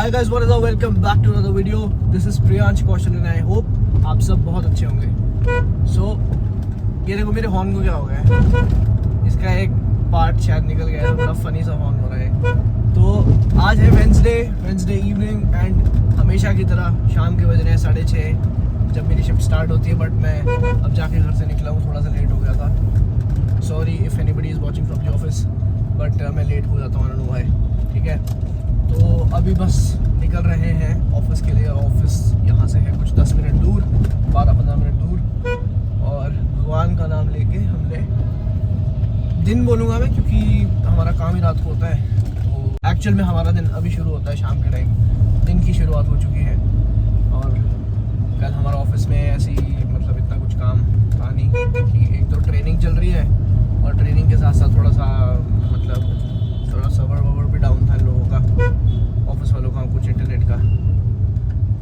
Hi guys, what is up? Welcome back to another video. This is Priyansh Kaushal and I hope आप सब बहुत अच्छे होंगे. So ये देखो मेरे हॉर्न को क्या हो गया है. इसका एक पार्ट शायद निकल गया है. बड़ा फनी सा हॉर्न हो रहा है. तो आज है वेंसडे इवनिंग एंड हमेशा की तरह शाम के बज रहे हैं 6:30 जब मेरी शिफ्ट स्टार्ट होती है. बट मैं अब जाके घर से निकला हूँ, थोड़ा सा लेट हो गया था. Sorry if anybody is watching from the office, but मैं लेट हो जाता हूँ. नो है, ठीक है. तो अभी बस निकल रहे हैं ऑफिस के लिए. ऑफिस यहाँ से है कुछ 10 मिनट दूर, 12-15 मिनट दूर. और भगवान का नाम लेके हमने, दिन बोलूँगा मैं क्योंकि हमारा काम ही रात को होता है. तो एक्चुअल में हमारा दिन अभी शुरू होता है शाम के टाइम. दिन की शुरुआत हो चुकी है. और कल हमारा ऑफिस में ऐसी मतलब इतना कुछ काम था नहीं कि एक तो ट्रेनिंग चल रही है और ट्रेनिंग के साथ साथ थोड़ा सा मतलब थोड़ा सर्वर वर्वर भी डाउन था लोगों का, ऑफिस वालों का, कुछ इंटरनेट का.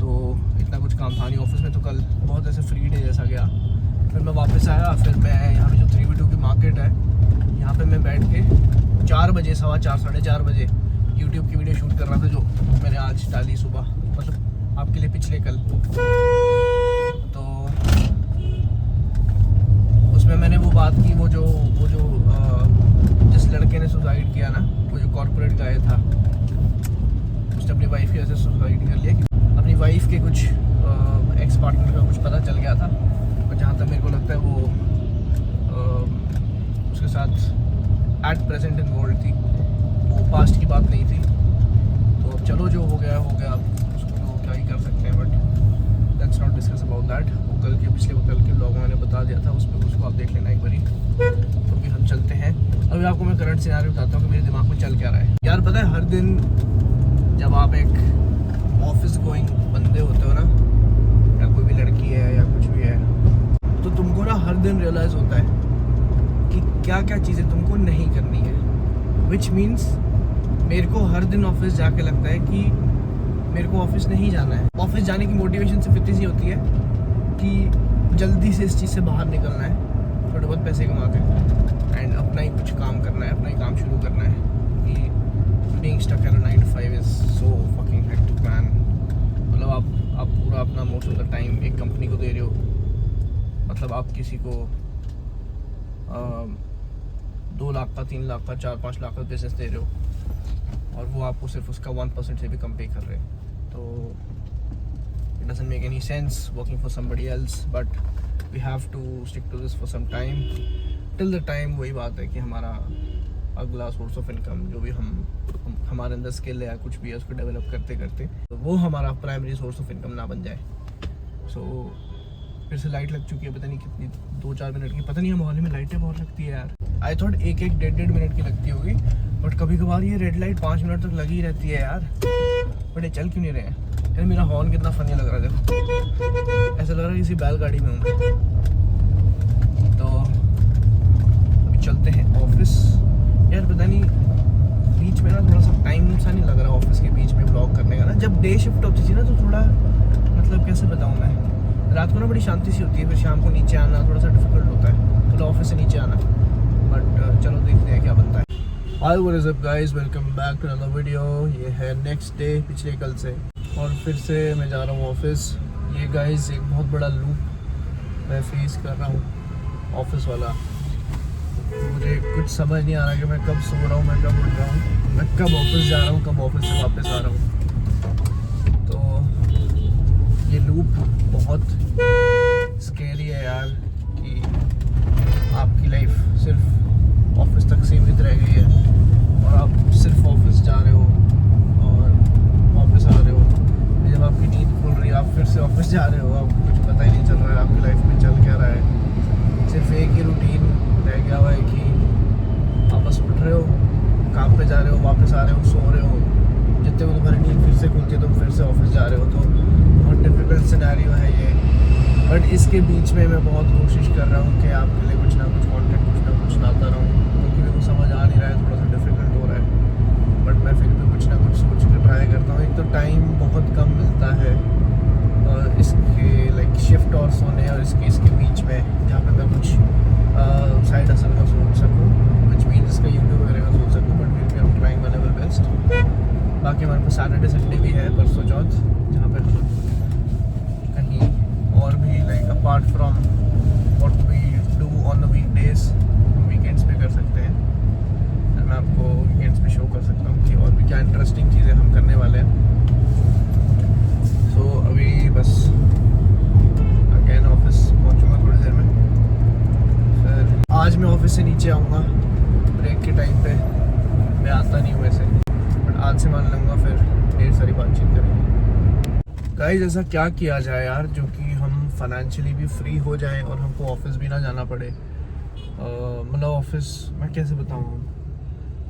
तो इतना कुछ काम था नहीं ऑफिस में. तो कल बहुत ऐसे फ्री डे जैसा गया. फिर मैं वापस आया. फिर मैं यहाँ पे जो 3v2 की मार्केट है यहाँ पे मैं बैठ के 4 बजे, 4:15, 4:30 बजे यूट्यूब की वीडियो शूट कर रहा था जो मैंने आज डाली सुबह, मतलब आपके लिए पिछले कल. तो उसमें मैंने वो बात की, वो जो जिस लड़के ने सुसाइड किया ना, वो जो कॉर्पोरेट गाय था, उसने अपनी वाइफ की वजह से सुसाइड कर लिया. अपनी वाइफ के कुछ एक्स पार्टनर का कुछ पता चल गया था. और जहाँ तक मेरे को लगता है वो उसके साथ एट प्रेजेंट इन्वॉल्व थी. वो पास्ट की बात नहीं थी. तो अब चलो जो हो गया हो गया. उसको तो क्या ही कर सकते हैं. But let's not discuss about that. वो कल के ब्लॉग में मैंने बता दिया था. उसको आप देख लेना एक बारी. तो अभी हम चलते हैं. अभी आपको मैं करंट सिनेरियो बताता हूँ कि मेरे दिमाग में चल क्या रहा है. यार पता है, हर दिन जब आप एक ऑफिस गोइंग बंदे होते हो ना, या कोई भी लड़की है या कुछ भी है, तो तुमको ना हर दिन रियलाइज़ होता है कि क्या क्या चीज़ें तुमको नहीं करनी है. विच मीन्स मेरे को हर दिन ऑफिस जाके लगता है कि मेरे को ऑफिस नहीं जाना है. ऑफिस जाने की मोटिवेशन सिर्फ इतनी सी होती है कि जल्दी से इस चीज़ से बाहर निकलना है, थोड़े बहुत पैसे कमा के, एंड अपना ही कुछ काम करना है, अपना ही काम शुरू करना है. कि being stuck at 9 to 5 is so fucking hectic man. मतलब आप पूरा अपना मोस्ट ऑफ द टाइम एक कंपनी को दे रहे हो. मतलब आप किसी को 2 लाख का, 3 लाख का, 4-5 लाख का बिजनेस दे रहे हो और वो आपको सिर्फ उसका 1% से भी कम पे कर रहे हैं. तो it doesn't make any sense working for somebody else, but we have to stick to this for some time till the time. वही बात है कि हमारा अगला सोर्स ऑफ इनकम जो भी हमारे अंदर स्किल है या कुछ भी है उसको डेवलप करते करते तो वो हमारा प्राइमरी सोर्स ऑफ इनकम ना बन जाए. सो फिर से लाइट लग चुकी है, पता नहीं कितनी, 2-4 मिनट की. पता नहीं है मोहाली में लाइटें बहुत लगती है यार. आई थॉट 1-1, 1.5 मिनट की लगती होगी, बट कभी कभार ये रेड लाइट 5 मिनट तक लगी रहती है यार. बट ये चल क्यों नहीं रहे हैं यार. मेरा हॉर्न कितना फनी लग रहा है देखो. ऐसा लग रहा है किसी बैलगाड़ी में हूँ. तो अभी चलते हैं ऑफिस. यार पता नहीं बीच में ना थोड़ा सा टाइम सा नहीं लग रहा ऑफिस के बीच में व्लॉग करने का ना. जब डे शिफ्ट होती थी ना तो थोड़ा मतलब कैसे बताऊँ मैं, रात को ना बड़ी शांति सी होती है. फिर शाम को नीचे आना थोड़ा सा डिफिकल्ट होता है, थोड़ा ऑफिस से नीचे आना. बट चलो देखते हैं क्या बनता है. Hi what is up guys, welcome back to another video. ये है नेक्स्ट डे पिछले कल से और फिर से मैं जा रहा हूँ ऑफिस. ये गाइस एक बहुत बड़ा लूप मैं फेस कर रहा हूँ ऑफिस वाला. मुझे कुछ समझ नहीं आ रहा कि मैं कब सो रहा हूँ, मैं कब उठ रहा हूँ, मैं कब ऑफिस जा रहा हूँ, कब ऑफिस से वापस आ रहा हूँ. तो ये लूप बहुत स्कैरी है यार कि आपकी लाइफ सिर्फ ऑफिस तक सीमित रह गई है और आप सिर्फ ऑफिस जा रहे हो और वापस आ रहे हो. जब आपकी नींद खुल रही है आप फिर से ऑफिस जा रहे हो. आपको कुछ पता ही नहीं चल रहा है आपकी लाइफ में चल क्या रहा है. सिर्फ एक ही रूटीन रह गया हुआ है कि आप बस उठ रहे हो, काम पे जा रहे हो, वापस आ रहे हो, सो रहे हो. जितने को तुम्हारी नींद फिर से खुलती है तुम फिर से ऑफिस जा रहे हो. तो बहुत डिफिकल्ट सिनेरियो है ये. बट इसके बीच में मैं बहुत कोशिश कर रहा हूँ कि आपके लिए कुछ ना कुछ कंटेंट, कुछ ना कुछ लाता रहूँ, क्योंकि मेरे को समझ आ नहीं रहा है, थोड़ा सा डिफिकल्ट हो रहा है. बट मैं फिर भी कुछ ना कुछ सोच कर ट्राई करता हूँ. एक तो टाइम बहुत कम मिलता है इसके लाइक शिफ्ट और सोने और इसके बीच में, जहाँ पे मैं कुछ साइड हसल का सोच सकूँ, विच मीन्स इसका यूट्यूब वगैरह का सोच सकूँ. बट फिर भी I am trying whenever best. बाकी हमारे पास सैटरडे संडे भी है, पर गाइस ऐसा क्या किया जाए यार जो कि हम फाइनेंशियली भी फ्री हो जाएं और हमको ऑफिस भी ना जाना पड़े। मतलब ऑफिस मैं कैसे बताऊँ,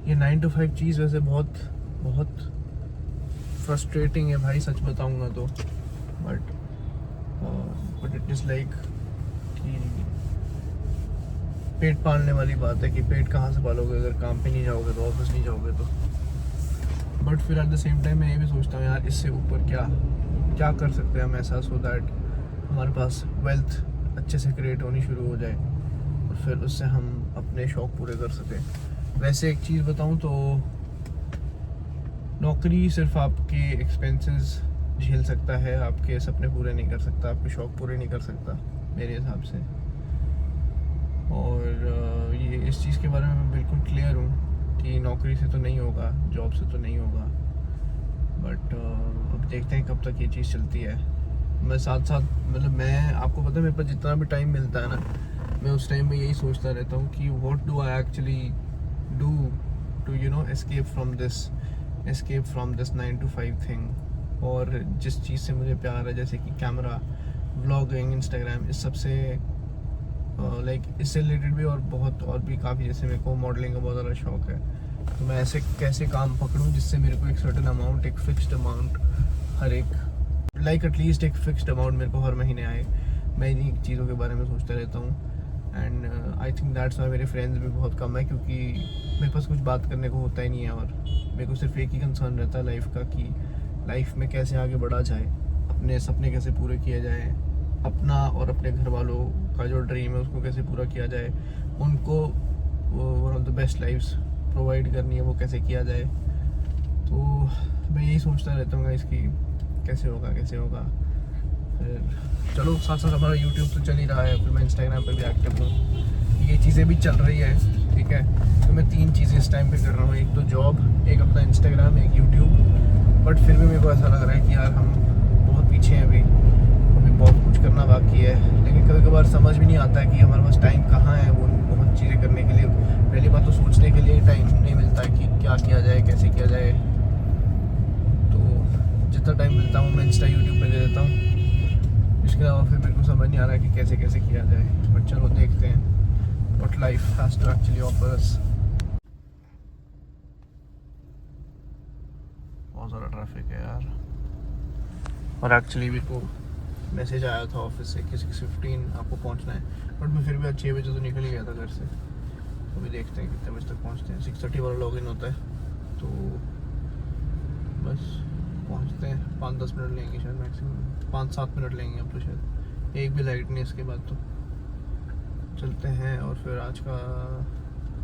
ये 9 to 5 चीज़ वैसे बहुत बहुत फ्रस्ट्रेटिंग है भाई, सच बताऊँगा तो। बट इट इज़ लाइक कि पेट पालने वाली बात है कि पेट कहाँ से पालोगे अगर काम पे नहीं जाओगे तो, ऑफिस नहीं जाओगे तो। बट फिर एट द सेम टाइम मैं ये भी सोचता हूँ यार इससे ऊपर क्या कर सकते हैं हम ऐसा, सो दैट हमारे पास वेल्थ अच्छे से क्रिएट होनी शुरू हो जाए और फिर उससे हम अपने शौक़ पूरे कर सकें। वैसे एक चीज़ बताऊँ तो नौकरी सिर्फ आपके एक्सपेंसेस झेल सकता है, आपके सपने पूरे नहीं कर सकता, आपके शौक़ पूरे नहीं कर सकता मेरे हिसाब से। और ये इस चीज़ के बारे में मैं बिल्कुल क्लियर हूँ कि नौकरी से तो नहीं होगा, जॉब से तो नहीं होगा। बट अब देखते हैं कब तक ये चीज़ चलती है। मैं साथ साथ मतलब मैं आपको पता है मेरे पास जितना भी टाइम मिलता है ना, मैं उस टाइम में यही सोचता रहता हूँ कि what do I actually do to you know escape from this 9 to 5 thing. और जिस चीज़ से मुझे प्यार है जैसे कि कैमरा, व्लॉगिंग, इंस्टाग्राम, इस सब से लाइक इससे रिलेटेड भी और भी काफ़ी, जैसे मेरे को मॉडलिंग का बहुत ज़्यादा शौक़ है, तो मैं ऐसे कैसे काम पकड़ूं जिससे मेरे को एक सर्टेन अमाउंट, एक फिक्स्ड अमाउंट हर एक लाइक एटलीस्ट एक फिक्स्ड अमाउंट मेरे को हर महीने आए। मैं इन्हीं चीज़ों के बारे में सोचता रहता हूँ। And I think that's why मेरे फ्रेंड्स भी बहुत कम है, क्योंकि मेरे पास कुछ बात करने को होता ही नहीं है और मेरे को सिर्फ एक ही कंसर्न रहता है लाइफ का कि लाइफ में कैसे आगे बढ़ा जाए, अपने सपने कैसे पूरे किए जाए, अपना और अपने घर वालों का जो ड्रीम है उसको कैसे पूरा किया जाए, उनको one of the best lifes provide करनी है, वो कैसे किया जाए। तो मैं यही सोचता रहता हूँ इसकी कैसे होगा। फिर चलो साथ साथ हमारा यूट्यूब तो चल ही रहा है, फिर मैं इंस्टाग्राम पे भी एक्टिव हूँ, ये चीज़ें भी चल रही है, ठीक है। तो मैं 3 चीज़ें इस टाइम पे कर रहा हूँ, एक तो जॉब, एक अपना इंस्टाग्राम, एक यूट्यूब। बट फिर भी मेरे को ऐसा लग रहा है कि यार हम बहुत पीछे हैं, अभी बहुत कुछ करना बाकी है। लेकिन कभी कभार समझ भी नहीं आता है कि हमारे पास टाइम कहाँ है वो बहुत चीज़ें करने के लिए। पहली बात तो सोचने के लिए टाइम नहीं मिलता है कि क्या किया जाए, कैसे किया जाए। तो जितना टाइम मिलता हूँ मैं इंस्टा, यूट्यूब पे दे देता हूँ। इसके अलावा फिर मेरे को समझ नहीं आ रहा है कि कैसे किया जाए। बट चलो देखते हैं what life has to actually offer us. बहुत ज़्यादा ट्रैफिक है यार, और एक्चुअली मेरे को मैसेज आया था ऑफिस से कि 6:15 आपको पहुंचना है। बट मैं फिर भी आज 6 बजे तो निकल ही गया था घर से। तो अभी देखते हैं कितने बजे तक पहुंचते हैं। 6:30 वाला लॉगिन होता है, तो बस पहुंचते हैं। 5-10 मिनट लेंगे शायद, मैक्सिमम 5-7 मिनट लेंगे अब तो, शायद एक भी लाइट नहीं इसके बाद। तो चलते हैं। और फिर आज का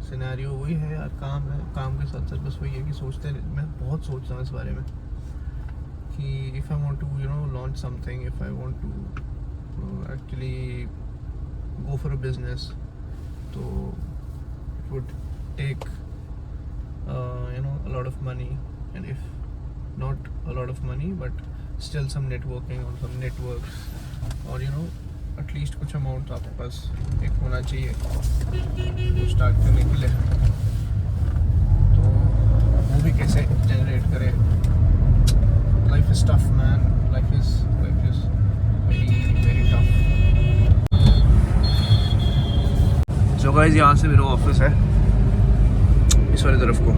सिनेरियो वही है यार, काम है, काम के साथ साथ बस वही है कि सोचते हैं, मैं बहुत सोचता हूँ इस बारे में कि if I want to launch something, if I want to actually go for a business, तो it would take a lot of money, and if not a lot of money but still some networking or some networks, or at least कुछ amount आपके पास एक होना चाहिए वो start करने के लिए। तो वो भी कैसे जनरेट करे। Life is tough, man. Life is very tough. So guys, यहाँ से मेरा ऑफिस है इस वाली तरफ को।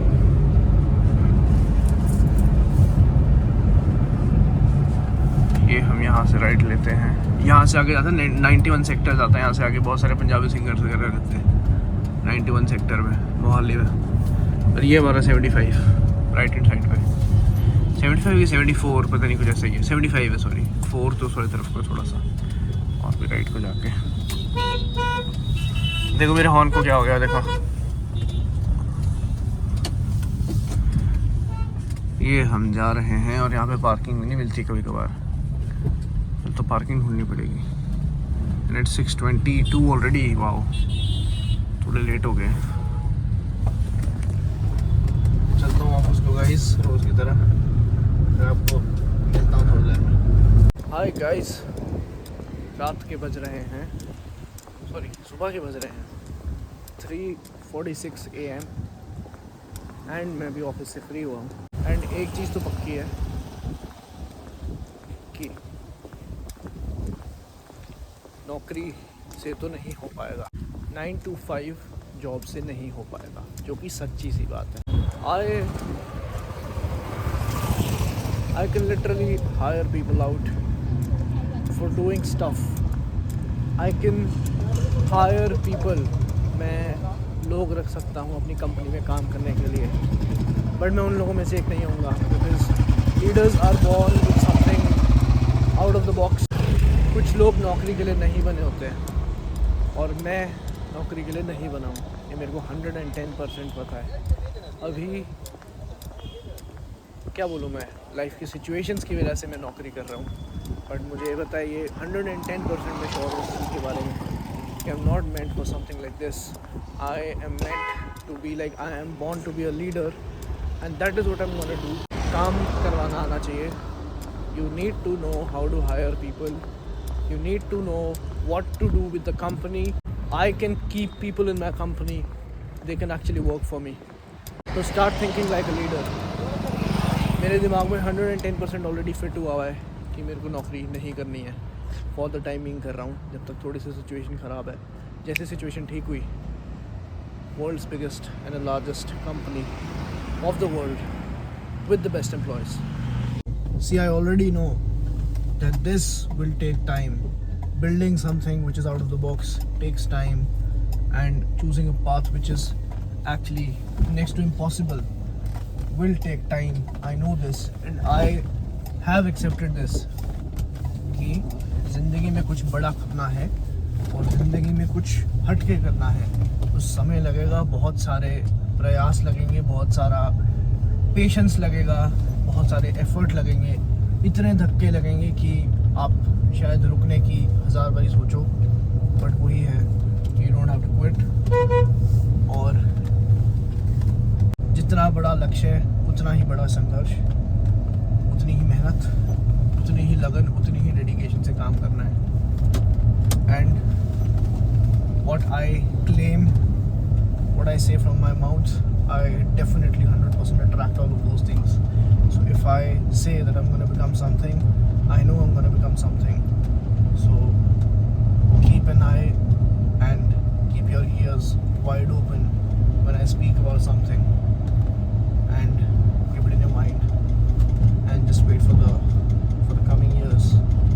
ये हम यहाँ से राइट लेते हैं, यहाँ से आगे जाता है 91 सेक्टर जाता है। यहाँ से आगे बहुत सारे पंजाबी सिंगर्स वगैरह रहते हैं 91 सेक्टर में, मोहाली में। और ये हमारा 75 राइट हैंड साइड पे, 75 या 74 पता नहीं कुछ ऐसा ही है। 75 है, सॉरी 4 तो उसवाली तरफ को थोड़ा सा और फिर राइट को जाके। देखो मेरे हॉर्न को क्या हो गया, देखो ये हम जा रहे हैं और यहाँ पे पार्किंग नहीं मिलती कभी कभार, तो पार्किंग ढूंढनी पड़ेगी। एंड इट्स 6:22 ऑलरेडी, वाओ थोड़े लेट हो गए। चलता हूँ ऑफिस को गाइस, रोज़ की तरह। मैं आपको मिलता हूँ थोड़ी देर में। हाय गाइस, रात के बज रहे हैं, सॉरी सुबह के बज रहे हैं 3:46 AM एंड मैं भी ऑफिस से फ्री हुआ हूँ। एंड एक चीज़ तो पक्की है कि नौकरी से तो नहीं हो पाएगा, 9 to 5 जॉब से नहीं हो पाएगा, जो कि सच्ची सी बात है। I can literally hire people out for doing stuff. I can hire people. मैं लोग रख सकता हूँ अपनी कंपनी में काम करने के लिए, बट मैं उन लोगों में से एक नहीं होऊंगा, because leaders are born with something out of the box. कुछ लोग नौकरी के लिए नहीं बने होते हैं और मैं नौकरी के लिए नहीं बना हूँ, ये मेरे को 110% पता है। अभी क्या बोलूँ मैं, लाइफ की सिचुएशंस की वजह से मैं नौकरी कर रहा हूँ, बट मुझे ये बताइए 110% में श्योर हूँ इस चीज़ के बारे में कि I am not meant for something like this. I am meant to be like, I am born to be a leader and that is what I am gonna do. काम करवाना आना चाहिए। You need to know how to hire people, you need to know what to do with the company. I can keep people in my company, they can actually work for me. So start thinking like a leader. मेरे दिमाग में 110% already fit हुआ है कि मेरे को नौकरी नहीं करनी है। फॉर द टाइमिंग कर रहा हूँ जब तक थोड़ी सी सिचुएशन ख़राब है। जैसे सिचुएशन ठीक हुई, world's biggest and largest company of the world with the best employees. See, I already know that this will take time. Building something which is out of the box takes time, and choosing a path which is actually next to impossible will take time. I know this and I have accepted this कि ज़िंदगी में कुछ बड़ा करना है और ज़िंदगी में कुछ हटके करना है तो समय लगेगा, बहुत सारे प्रयास लगेंगे, बहुत सारा पेशेंस लगेगा, बहुत सारे एफर्ट लगेंगे, इतने धक्के लगेंगे कि आप शायद रुकने की 1000 बारी सोचो, बट वही है, you don't have to quit. और जितना बड़ा लक्ष्य है उतना ही बड़ा संघर्ष, उतनी ही मेहनत, उतनी ही लगन, उतनी ही डेडिकेशन से काम करना है। And what I claim, what I say from my mouth, I definitely 100% attract all of those things. So if I say that I'm going to become something, I know I'm going to become something. So keep an eye and keep your ears wide open when I speak about something, and keep it in your mind and just wait for the coming years.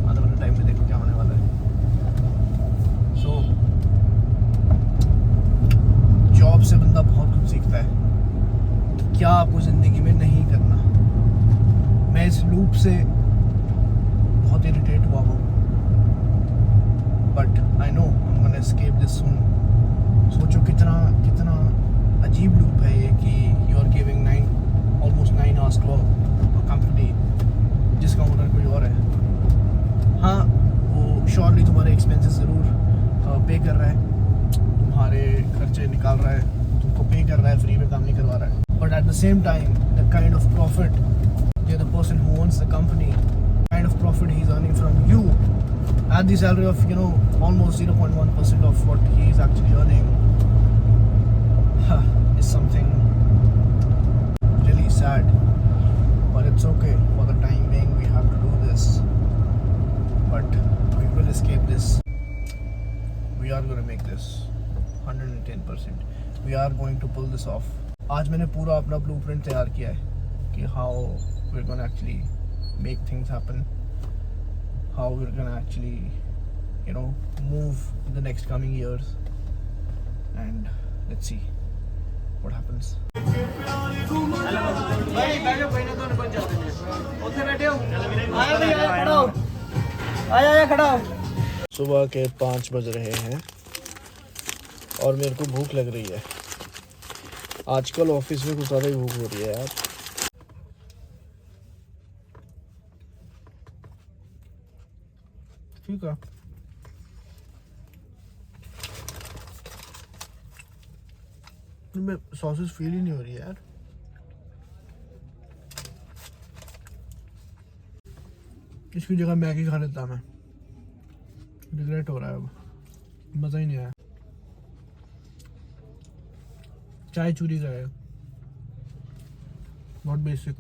आने वाले time में देखो क्या होने वाला है। So job से बंदा बहुत कुछ सीखता है, क्या आपको ज़िंदगी में नहीं करना। मैं इस लूप से बहुत इरिटेट हुआ हूँ, but I know I am gonna escape this soon. सोचो कितना कितना अजीब लूप है ये कि you are giving almost 9 hours to a company जिसका ओनर कोई और है। हाँ, वो श्योरली तुम्हारे एक्सपेंसेस ज़रूर पे कर रहा है, तुम्हारे खर्चे निकाल रहा है, तुमको पे कर रहा है, फ्री में काम नहीं करवा रहा है। But at the same time, the kind of profit, the person who owns the company, kind of profit he's earning from you at the salary of, almost 0.1% of what he is actually earning, is something really sad. But it's okay. For the time being, we have to do this. But we will escape this. We are going to make this 110%. We are going to pull this off. आज मैंने पूरा अपना blueprint तैयार किया है कि how we are gonna actually make things happen, how we are gonna actually move in the next coming years, and let's see what happens. भाई बैठो, पहले तो निकल जाते हैं, उधर बैठे हो, आया भैया, खड़ा हो, आया खड़ा हो। सुबह के 5 बज रहे हैं और मेरे को भूख लग रही है। आजकल ऑफिस में कुछ ज़्यादा ही भूख हो रही है यार। ठीक है, मैं सॉसेस फील ही नहीं हो रही है यार। इसकी जगह मैगी खा लेता मैं, रिग्रेट हो रहा है अब, मज़ा ही नहीं आया। चाय चूरी का है, नॉट बेसिक।